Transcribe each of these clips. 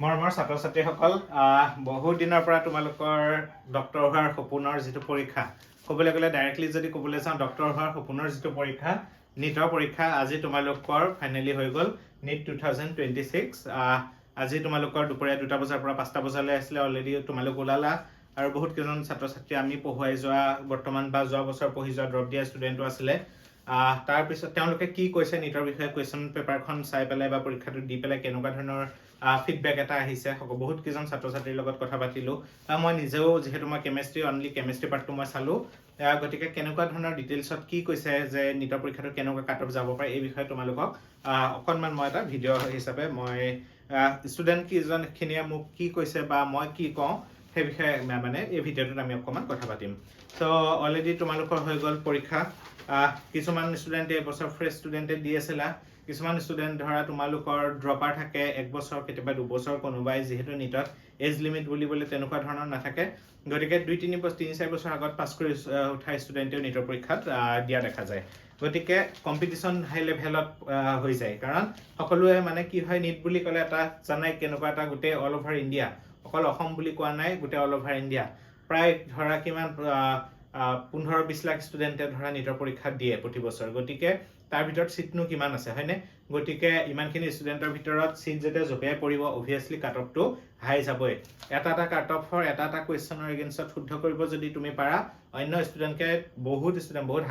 মৰমৰ ছাত্ৰ ছাত্ৰীসকল বহুত দিনৰ পৰা তোমালোকৰ ডক্টৰ হোৱাৰ সপোনৰ যিটো পৰীক্ষা ক'বলৈ গ'লে ডাইৰেক্টলি যদি ক'বলৈ যাওঁ ডক্টৰ হোৱাৰ সপোনৰ যিটো পৰীক্ষা নীটৰ পৰীক্ষা আজি তোমালোকৰ ফাইনেলি হৈ গ'ল নীট 2026 আজি তোমালোকৰ দুপৰীয়া 2টা বজাৰ পৰা 5টা বজালৈ আছিলে অলৰেডি তোমালোক ওলালা আৰু বহুত কেইজন ছাত্ৰ ছাত্ৰী আমি পঢ়ুৱাই যোৱা বৰ্তমান বা যোৱা বছৰ পঢ়ি যোৱা ড্ৰপ দিয়া ষ্টুডেণ্টো আছিলে তাৰ পিছত তেওঁলোকে কি কৈছে নীটৰ বিষয়ে কুৱেশ্যন পেপাৰখন চাই পেলাই বা পৰীক্ষাটো দি পেলাই কেনেকুৱা ধৰণৰ ফিডবেক এটা আহিছে বহুত কেইজন ছাত্ৰ ছাত্ৰীৰ লগত কথা পাতিলোঁ মই নিজেও যিহেতু মই কেমেষ্ট্ৰি অনলি কেমেষ্ট্ৰি পাৰ্টটো মই চালোঁ গতিকে কেনেকুৱা ধৰণৰ ডিটেইলছত কি কৈছে যে নীটৰ পৰীক্ষাটো কেনেকুৱা কাট অফ যাব পাৰে এই বিষয়ে তোমালোকক অকণমান মই এটা ভিডিঅ' হিচাপে মই ষ্টুডেণ্ট কেইজনখিনিয়ে মোক কি কৈছে বা মই কি কওঁ সেই বিষয়ে মানে এই ভিডিঅ'টোত আমি অকণমান কথা পাতিম ত' অলৰেডি তোমালোকৰ হৈ গ'ল পৰীক্ষা কিছুমান ষ্টুডেণ্টে এবছৰ ফ্ৰেছ ষ্টুডেণ্টে দি আছিলা কিছুমান ষ্টুডেণ্ট ধৰা তোমালোকৰ ড্ৰপাৰ থাকে 1 বছৰ কেতিয়াবা 2 বছৰ কোনোবাই যিহেতু নীটত এজ লিমিট বুলিবলৈ তেনেকুৱা ধৰণৰ নাথাকে গতিকে 2-3-4 বছৰ আগত পাছ কৰি উঠা ষ্টুডেণ্টেও নীটৰ পৰীক্ষাত দিয়া দেখা যায় গতিকে কম্পিটিশ্যন হাই লেভেলত হৈ যায় কাৰণ সকলোৱে মানে কি হয় নীট বুলি ক'লে এটা জানাই কেনেকুৱা এটা গোটেই অল অভাৰ ইণ্ডিয়া অকল অসম বুলি কোৱা নাই গোটেই অল অভাৰ ইণ্ডিয়া প্ৰায় ধৰা কিমান 15-20 লাখ ষ্টুডেণ্টে ধৰা নীটৰ পৰীক্ষা দিয়ে প্ৰতি বছৰ গতিকে তাৰ ভিতৰত সিটনো কিমান আছে হয়নে গতিকে ইমানখিনি ষ্টুডেণ্টৰ ভিতৰত সিট যেতিয়া জপিয়াই পৰিব অবভিয়াছলি কাট অফটো হাই যাবই এটা কাট অফৰ এটা কুৱেশ্যনৰ এগেইনষ্টত শুদ্ধ কৰিব যদি তুমি পাৰা অন্য ষ্টুডেণ্টকে বহুত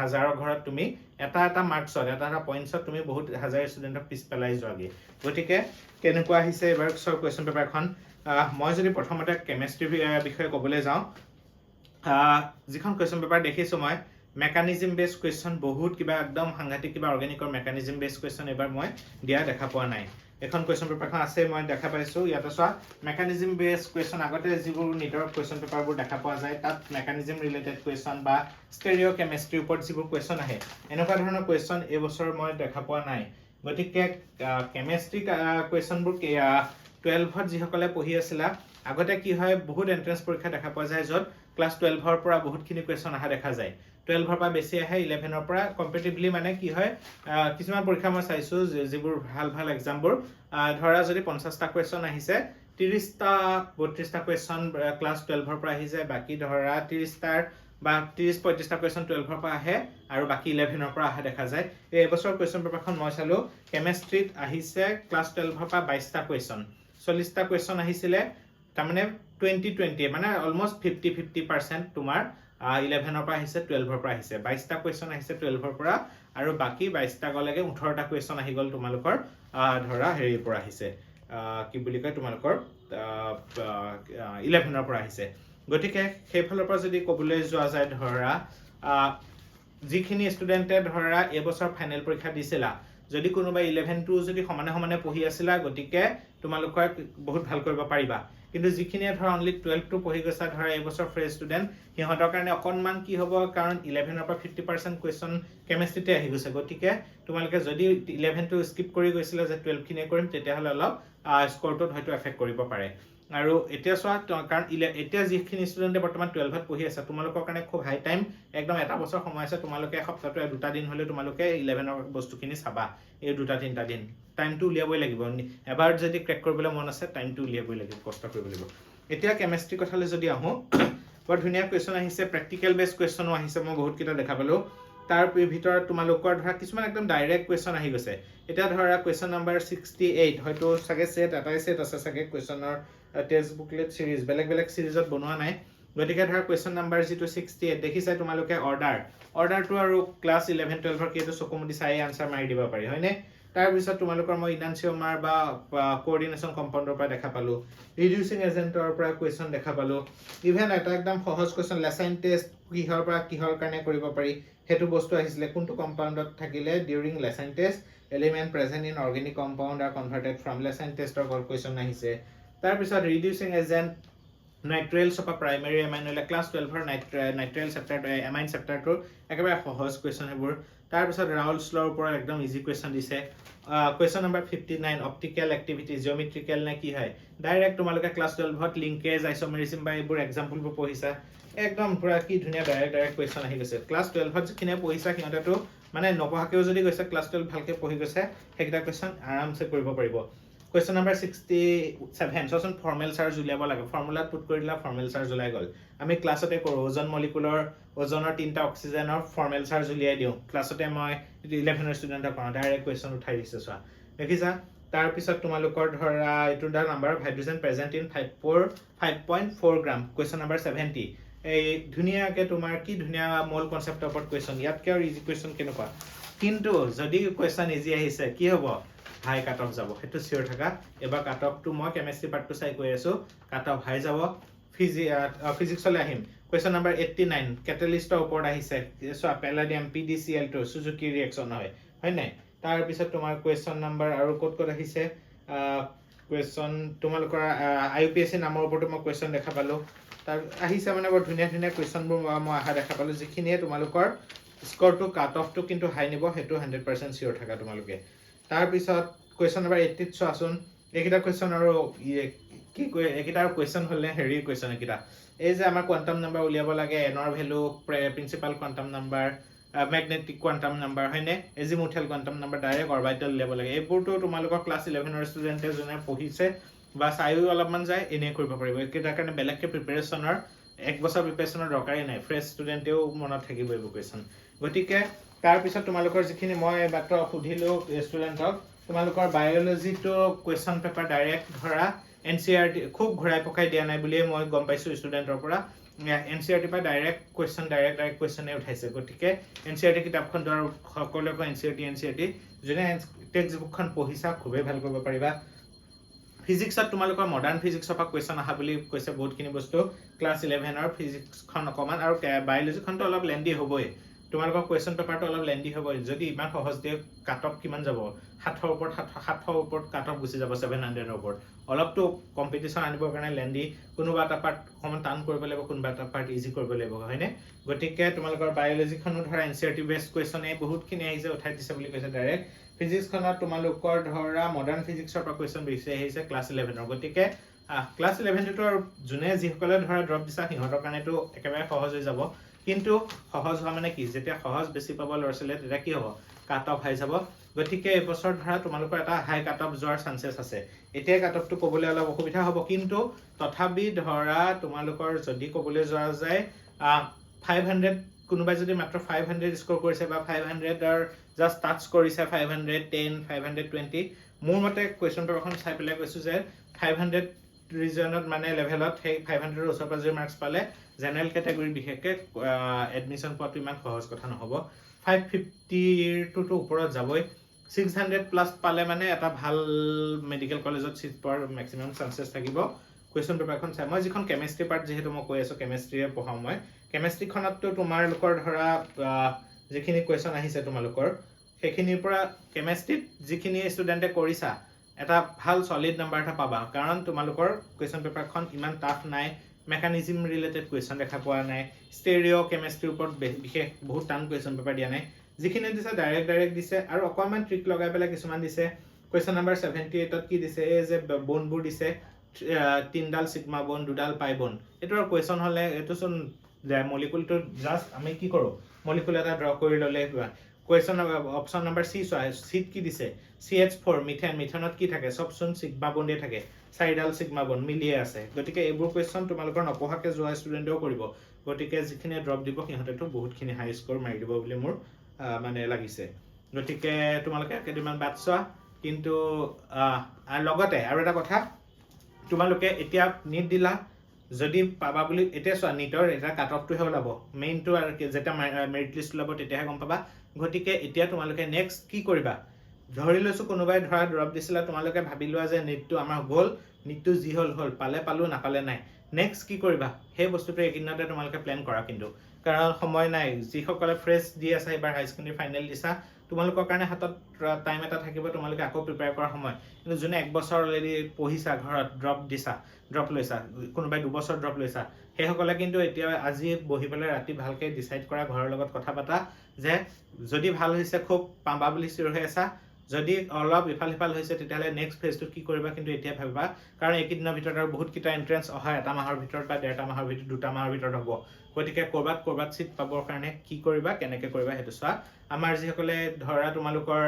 হাজাৰৰ ঘৰত তুমি এটা মাৰ্কছত এটা পইণ্টছত তুমি বহুত হাজাৰ ষ্টুডেণ্টক পিছ পেলাই যোৱাগে গতিকে কেনেকুৱা আহিছে এবাৰ কুৱেশ্যন পেপাৰখন মই যদি প্ৰথমতে কেমেষ্ট্ৰি বিষয়ে ক'বলৈ যাওঁ যিখন কুৱেশ্যন পেপাৰ দেখিছোঁ মই মেকানিজম বেছ কুৱেশ্যন বহুত কিবা একদম সাংঘাতিক কিবা অৰ্গেনিকৰ মেকানিজম বেছ কুৱেশ্যন এবাৰ মই দিয়া দেখা পোৱা নাই এখন কুৱেশ্যন পেপাৰখন আছে মই দেখা পাইছোঁ ইয়াতে চোৱা মেকানিজম বেছ কুৱেশ্যন আগতে যিবোৰ নীটৰ কুৱেশ্যন পেপাৰবোৰ দেখা পোৱা যায় তাত মেকানিজম ৰিলেটেড কুৱেশ্যন বা ষ্টেৰিঅ' কেমেষ্ট্ৰিৰ ওপৰত যিবোৰ কুৱেশ্যন আহে এনেকুৱা ধৰণৰ কুৱেশ্যন এইবছৰ মই দেখা পোৱা নাই গতিকে কেমেষ্ট্ৰি কুৱেশ্যনবোৰ 12ত যিসকলে পঢ়ি আছিলা আগতে কি হয় বহুত এন্ট্ৰেন্স পৰীক্ষা দেখা পোৱা যায় য'ত ক্লাছ 12ৰ পৰা বহুতখিনি কুৱেশ্যন অহা দেখা যায় 12ৰ পৰা বেছি আহে 11ৰ পৰা কম্পেটিভলি মানে কি হয় কিছুমান পৰীক্ষা মই চাইছোঁ যিবোৰ ভাল এক্সামবোৰ ধৰা যদি 50টা কুৱেশ্যন আহিছে 30টা 32টা কুৱেশ্যন ক্লাছ 12ৰ পৰা আহিছে বাকী ধৰা 30টাৰ বা 30-35টা কুৱেশ্যন 12ৰ পৰা আহে আৰু বাকী 11ৰ পৰা আহে দেখা যায় এই এবছৰ কুৱেশ্যন পেপাৰখন মই চালোঁ কেমেষ্ট্ৰিত আহিছে ক্লাছ 12ৰ পৰা 22টা কুৱেশ্যন 40টা কুৱেশ্যন আহিছিলে তাৰমানে 20-20 মানে অলমষ্ট 50% তোমাৰ 11ৰ পৰা আহিছে 12ৰ পৰা আহিছে 22টা কুৱেশ্যন আহিছে 12ৰ পৰা আৰু বাকী 22টা গ'লেগে 18টা কুৱেশ্যন আহি গ'ল তোমালোকৰ ধৰা হেৰিৰ পৰা আহিছে কি বুলি কয় তোমালোকৰ 11ৰ পৰা আহিছে গতিকে সেইফালৰ পৰা যদি ক'বলৈ যোৱা যায় ধৰা যিখিনি ষ্টুডেণ্টে ধৰা এবছৰ ফাইনেল পৰীক্ষা দিছিলা যদি কোনোবা 11টো যদি সমানে পঢ়ি আছিলা গতিকে তোমালোকৰ বহুত ভাল কৰিব পাৰিবা কিন্তু যিখিনিয়ে ধৰা অনলি 12টো পঢ়ি গৈছা ধৰা এবছৰ ফ্ৰেছ ষ্টুডেণ্ট সিহঁতৰ কাৰণে অকণমান কি হ'ব কাৰণ 11ৰ পৰা 50% কুৱেশ্যন কেমেষ্ট্ৰিতে আহি গৈছে গতিকে তোমালোকে যদি 11টো স্কিপ কৰি গৈছিলা যে 12খিনিয়ে কৰিম তেতিয়াহ'লে অলপ স্ক'ৰটোত হয়তো এফেক্ট কৰিব পাৰে আৰু এতিয়া চোৱা কাৰণ এতিয়া যিখিনি ষ্টুডেণ্টে বৰ্তমান 12ত পঢ়ি আছে তোমালোকৰ কাৰণে খুব হাই টাইম একদম এটা বছৰ সময় আছে তোমালোকে এসপ্তাহটো 2টা দিন হ'লে তোমালোকে 11ৰ বস্তুখিনি চাবা এই 2-3টা দিন টাইমটো উলিয়াবই লাগিব এবাৰ যদি ক্ৰেক কৰিবলৈ মন আছে টাইমটো উলিয়াবই লাগিব কষ্ট কৰিব লাগিব এতিয়া কেমেষ্ট্ৰি কথালৈ যদি আহোঁ বৰ ধুনীয়া কুৱেশ্যন আহিছে প্ৰেক্টিকেল বেছ কুৱেশ্যনো আহিছে মই বহুতকেইটা দেখা পালোঁ তাৰ ভিতৰত তোমালোকৰ ধৰা কিছুমান একদম ডাইৰেক্ট কুৱেশ্যন আহি গৈছে এতিয়া ধৰা কুৱেশ্যন নম্বৰ 68 হয়তো চাগে এটাই ছেট আছে চাগে কুৱেশ্যনৰ টেক্সট বুকলেট সিৰিজ বেলেগ সিৰিজত বনোৱা নাই গতিকে ধৰা কুৱেশ্যন নম্বৰ যিটো 68 দেখিছা তোমালোকে অৰ্ডাৰটো আৰু ক্লাছ 11-12ৰ কেইটো চকুমুদি চাই আনচাৰ মাৰি দিব পাৰি হয়নে তাৰপিছত তোমালোকৰ মই ইনানচিয়মাৰ বা কোঅৰ্ডিনেশ্যন কম্পাউণ্ডৰ পৰা দেখা পালোঁ ৰিডিউচিং এজেণ্টৰ পৰা কুৱেশ্যন দেখা পালোঁ ইভেন এটা একদম সহজ কুৱেশ্যন লেচাইন টেষ্ট কিহৰ পৰা কিহৰ কাৰণে কৰিব পাৰি সেইটো বস্তু আহিছিলে কোনটো কম্পাউণ্ডত থাকিলে during Lassaigne test element present in organic compound are converted from Lassaigne টেষ্টৰ কুৱেশ্যন আহিছে তাৰপিছত reducing agent nitriles of primary amine class 12ৰ নাইট্ৰেল চেপ্টাৰ এমাইন চেপ্টাৰটোৰ একেবাৰে সহজ কুৱেশ্যন সেইবোৰ তাৰপিছত ৰাউল্ছ লৰ ওপৰত একদম ইজি কুৱেশ্যন দিছে question number 59 optical activity geometrical নে কি হয় ডাইৰেক্ট তোমালোকে ক্লাছ 12ত লিংকেজ আইচ'মেৰিজম বা এইবোৰ এক্সাম্পলবোৰ পঢ়িছা একদম পুৰা কি ধুনীয়া ডাইৰেক্ট কুৱেশ্যন আহি গৈছে ক্লাছ 12ত যিখিনিয়ে পঢ়িছা সিহঁতেতো মানে নপঢ়াকেও যদি গৈছে ক্লাছ 12 ভালকৈ পঢ়ি গৈছে সেইকেইটা কুৱেশ্যন আৰামছে কৰিব পাৰিব কুৱেশ্যন নম্বৰ 67 চোৱাচোন ফৰ্মেল চাৰ্জ উলিয়াব লাগে ফৰ্মুলাত পুট কৰি দিলা ফৰ্মেল চাৰ্জ ওলাই গ'ল আমি ক্লাছতে কৰোঁ ওজন মলিকুলৰ ওজনৰ 3টা অক্সিজেনৰ ফৰ্মেল চাৰ্জ উলিয়াই দিওঁ ক্লাছতে মই 11ৰ ষ্টুডেণ্টক কৰাওঁ ডাইৰেক্ট কুৱেশ্যন উঠাই দিছে চোৱা দেখিছা তাৰপিছত তোমালোকৰ ধৰা এইটো the number of hydrogen present in 5.4 gram question number 70 এই ধুনীয়াকৈ তোমাৰ কি ধুনীয়া মল কনচেপ্টৰ ওপৰত কুৱেশ্যন ইয়াতকৈ আৰু ইজি কুৱেশ্যন কেনেকুৱা কিন্তু যদি কুৱেশ্যন ইজি আহিছে কি হ'ব হাই কাট অফ যাব সেইটো চিয়ৰ থাকা এবাৰ কাট অফটো মই কেমিষ্ট্ৰি পাৰ্টটো চাই কৈ আছোঁ কাট অফ হাই যাব ফিজিক্সলৈ আহিম কুৱেশ্যন নম্বৰ 89 কেটালিষ্টৰ ওপৰত আহিছে চোৱা পেলাডিয়াম PDCl2 সুজুকি ৰিয়েকশ্যন হয় নাই তাৰপিছত তোমাৰ কুৱেশ্যন নম্বৰ আৰু ক'ত আহিছে কুৱেশ্যন তোমালোকৰ IUPAC নামৰ ওপৰতো মই কুৱেশ্যন দেখা পালোঁ তাৰ আহিছে মানে বৰ ধুনীয়া ধুনীয়া কুৱেশ্যনবোৰ মই অহা দেখা পালোঁ যিখিনিয়ে তোমালোকৰ স্ক'ৰটো কাট অফটো কিন্তু হাই নিব সেইটো 100% চিয়ৰ থাকা তোমালোকে তাৰপিছত কুৱেশ্যন নম্বৰ 80 চোৱাচোন এইকেইটা কুৱেশ্যন আৰু কি কয় এইকেইটা আৰু কুৱেশ্যন হ'লে হেৰি কুৱেশ্যন এইকেইটা এই যে আমাৰ কোৱান্টাম নাম্বাৰ উলিয়াব লাগে এনৰ value principal quantum number magnetic quantum number হয়নে azimuthal quantum number direct orbital উলিয়াব লাগে এইবোৰতো তোমালোকৰ ক্লাছ 11ৰ ষ্টুডেণ্টে যোনে পঢ়িছে বা চাইও অলপমান যায় এনেই কৰিব পাৰিব এইকেইটাৰ কাৰণে বেলেগকৈ প্ৰিপেৰেশ্যনৰ 1 বছৰ প্ৰিপেৰেশ্যনৰ দৰকাৰেই নাই ফ্ৰেছ ষ্টুডেণ্টেও মনত থাকিব এইবোৰ কুৱেশ্যন গতিকে তাৰপিছত তোমালোকৰ যিখিনি মই মাত্ৰ সুধিলোঁ ষ্টুডেণ্টক তোমালোকৰ বায়'লজিটো কুৱেশ্যন পেপাৰ ডাইৰেক্ট ধৰা NCERT খুব ঘূৰাই পকাই দিয়া নাই বুলিয়ে মই গম পাইছোঁ ষ্টুডেণ্টৰ পৰা NCERT পৰা ডাইৰেক্ট কুৱেশ্যনে উঠাইছে গতিকে NCERT কিতাপখন ধৰ সকলোৱে কয় NCERT যোনে টেক্সট বুকখন পঢ়িছা খুবেই ভাল কৰিব পাৰিবা ফিজিক্সত তোমালোকৰ মডাৰ্ণ ফিজিক্সৰ পৰা কুৱেশ্যন অহা বুলি কৈছে বহুতখিনি বস্তু ক্লাছ 11ৰ ফিজিক্সখন অকণমান আৰু বায়'লজিখনটো অলপ লেন্দি হ'বই তোমালোকৰ কুৱেশ্যন পেপাৰটো অলপ লেন্দি হ'ব যদি ইমান সহজ দিয়ে কাট অফ কিমান যাব 700ৰ ওপৰত কাট অফ গুচি যাব 700ৰ ওপৰত অলপতো কম্পিটিশ্যন আনিবৰ কাৰণে লেন্দি কোনোবা এটা পাৰ্ট অকণমান টান কৰিব লাগিব কোনোবা এটা পাৰ্ট ইজি কৰিব লাগিব হয়নে গতিকে তোমালোকৰ বায়'লজিখনো ধৰা NCERT বেষ্ট কুৱেশ্যনে বহুতখিনি আহিছে উঠাই দিছে বুলি কৈছে ডাইৰেক্ট ফিজিক্সখনত তোমালোকৰ ধৰা মডাৰ্ণ ফিজিক্সৰ পৰা কুৱেশ্যন বেছি আহিছে ক্লাছ 11ৰ গতিকে ক্লাছ 11টো আৰু যোনে যিসকলে ধৰা ড্ৰপ দিছা সিহঁতৰ কাৰণেতো একেবাৰে সহজ হৈ যাব কিন্তু সহজ হোৱা মানে কি যেতিয়া সহজ বেছি পাব ল'ৰা ছোৱালীয়ে তেতিয়া কি হ'ব কাট অফ হাই যাব গতিকে এইবছৰ ধৰা তোমালোকৰ এটা হাই কাট অফ যোৱাৰ চান্সেছ আছে এতিয়াই কাট অফটো ক'বলৈ অলপ অসুবিধা হ'ব কিন্তু তথাপি ধৰা তোমালোকৰ যদি ক'বলৈ যোৱা যায় 500 কোনোবাই যদি মাত্ৰ 500 স্ক'ৰ কৰিছে বা 500ৰ জাষ্ট টাচ কৰিছে 510 520 মোৰ মতে কুৱেশ্যন পেপাৰখন চাই পেলাই কৈছোঁ যে 500 ৰিজনত মানে লেভেলত সেই 500ৰ ওচৰ পাজৰ মাৰ্কছ পালে জেনেৰেল কেটেগৰী বিশেষকৈ এডমিশ্যন পোৱাটো ইমান সহজ কথা নহ'ব 550টোতো ওপৰত যাবই 600 প্লাছ পালে মানে এটা ভাল মেডিকেল কলেজত চিট পোৱাৰ মেক্সিমাম চান্সেছ থাকিব কুৱেশ্যন পেপাৰখন চাই মই যিখন কেমেষ্ট্ৰি পাৰ্ট যিহেতু মই কৈ আছোঁ কেমেষ্ট্ৰিয়ে পঢ়াওঁ মই কেমেষ্ট্ৰিখনততো তোমালোকৰ ধৰা যিখিনি কুৱেশ্যন আহিছে তোমালোকৰ সেইখিনিৰ পৰা কেমেষ্ট্ৰিত যিখিনি ষ্টুডেণ্টে কৰিছা এটা ভাল সলিড নাম্বাৰ এটা পাবা কাৰণ তোমালোকৰ কুৱেশ্যন পেপাৰখন ইমান টাফ নাই মেকানিজম ৰিলেটেড কুৱেশ্যন দেখা পোৱা নাই ষ্টেৰিঅ' কেমেষ্ট্ৰিৰ ওপৰত বিশেষ বহুত টান কুৱেশ্যন পেপাৰ দিয়া নাই যিখিনি দিছে ডাইৰেক্ট দিছে আৰু অকণমান ট্ৰিক লগাই পেলাই কিছুমান দিছে কুৱেশ্যন নম্বৰ 78ত কি দিছে এই যে বনবোৰ দিছে 3ডাল ছিগমা বন 2ডাল পাই বন এইটো আৰু কুৱেশ্যন হ'লে এইটোচোন মলিকুলটো জাষ্ট আমি কি কৰোঁ মলিকুল এটা ড্ৰ কৰি ল'লে কুৱেশ্যন অপশ্যন নম্বৰ চি চোৱা চিত কি দিছে CH4 মিথেনত কি থাকে চবচোন ছিগমা বণ্ডে থাকে 4ডাল ছিগমা বন মিলিয়ে আছে গতিকে এইবোৰ কুৱেশ্যন তোমালোকৰ নপঢ়াকৈ যোৱা ষ্টুডেণ্টেও কৰিব গতিকে যিখিনিয়ে ড্ৰপ দিব সিহঁতেতো বহুতখিনি হাই স্ক'ৰ মাৰি দিব বুলি মোৰ মানে লাগিছে গতিকে তোমালোকে কেইদিনমান বাট চোৱা কিন্তু লগতে আৰু এটা কথা তোমালোকে এতিয়া নিট দিলা যদি পাবা বুলি এতিয়া চোৱা নিটৰ এটা কাট অফটোহে ওলাব মেইনটো আৰু যেতিয়া মেৰিট লিষ্ট ওলাব তেতিয়াহে গম পাবা গতিকে এতিয়া তোমালোকে নেক্সট কি কৰিবা ধৰি লৈছোঁ কোনোবাই ধৰা ড্ৰপ দিছিলা তোমালোকে ভাবি লোৱা যে নিটটো আমাৰ গ'ল নিটটো যি হ'ল পালোঁ নাপালে নাই নেক্সট কি কৰিবা সেই বস্তুটো এইকেইদিনতে তোমালোকে প্লেন কৰা কিন্তু কাৰণ সময় নাই যিসকলে ফ্ৰেছ দি আছে এইবাৰ হাই ছেকেণ্ডেৰী ফাইনেল দিছা তোমালোকৰ কাৰণে হাতত টাইম এটা থাকিব তোমালোকে আকৌ প্ৰিপেয়াৰ কৰাৰ সময় কিন্তু যোনে 1 বছৰ অলৰেডি পঢ়িছা ঘৰত ড্ৰপ লৈছা কোনোবাই 2 বছৰ ড্ৰপ লৈছা সেইসকলে কিন্তু এতিয়া আজি বহি পেলাই ৰাতি ভালকৈ ডিচাইড কৰা ঘৰৰ লগত কথা পাতা যে যদি ভাল হৈছে খুব পাবা বুলি চিঞৰ হৈ আছা যদি অলপ ইফাল সিফাল হৈছে তেতিয়াহ'লে নেক্সট ফেজটোত কি কৰিবা কিন্তু এতিয়া ভাবিবা কাৰণ এইকেইদিনৰ ভিতৰত আৰু বহুতকেইটা এণ্ট্ৰেঞ্চ অহা 1 মাহৰ ভিতৰত বা 1.5 মাহৰ ভিতৰত 2 মাহৰ ভিতৰত হ'ব গতিকে কৰবাত চিট পাবৰ কাৰণে কি কৰিবা কেনেকৈ কৰিবা সেইটো চোৱা আমাৰ যিসকলে ধৰা তোমালোকৰ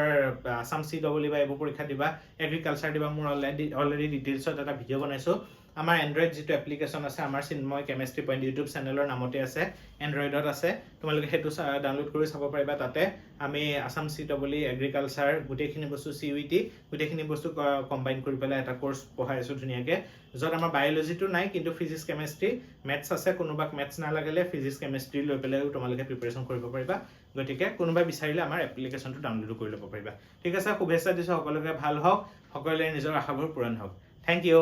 আসাম CEE বা এইবোৰ পৰীক্ষা দিবা এগ্ৰিকালচাৰ দিবা মোৰ অলৰেডি ডিটেইলছত এটা ভিডিঅ' বনাইছোঁ আমাৰ এণ্ড্ৰইড যিটো এপ্লিকেশ্যন আছে আমাৰ চিন্ময় কেমেষ্ট্ৰি পইণ্ট ইউটিউব চেনেলৰ নামতে আছে এণ্ড্ৰইডত আছে তোমালোকে সেইটো ডাউনলোড কৰি চাব পাৰিবা তাতে আমি আসাম CEE এগ্ৰিকালচাৰ গোটেইখিনি বস্তু CUET গোটেইখিনি বস্তু কম্বাইন কৰি পেলাই এটা কোৰ্চ পঢ়াই আছোঁ ধুনীয়াকৈ য'ত আমাৰ বায়'লজিটো নাই কিন্তু ফিজিক্স কেমেষ্ট্ৰি মেথছ আছে কোনোবাক মেথছ নালাগিলে ফিজিক্স কেমেষ্ট্ৰি লৈ পেলাইও তোমালোকে প্ৰিপেৰেশ্যন কৰিব পাৰিবা গতিকে কোনোবাই বিচাৰিলে আমাৰ এপ্লিকেশ্যনটো ডাউনলোড কৰি ল'ব পাৰিবা ঠিক আছে শুভেচ্ছা দিছোঁ সকলোকে ভাল হওক সকলোৰে নিজৰ আশাবোৰ পূৰণ হওক থেংক ইউ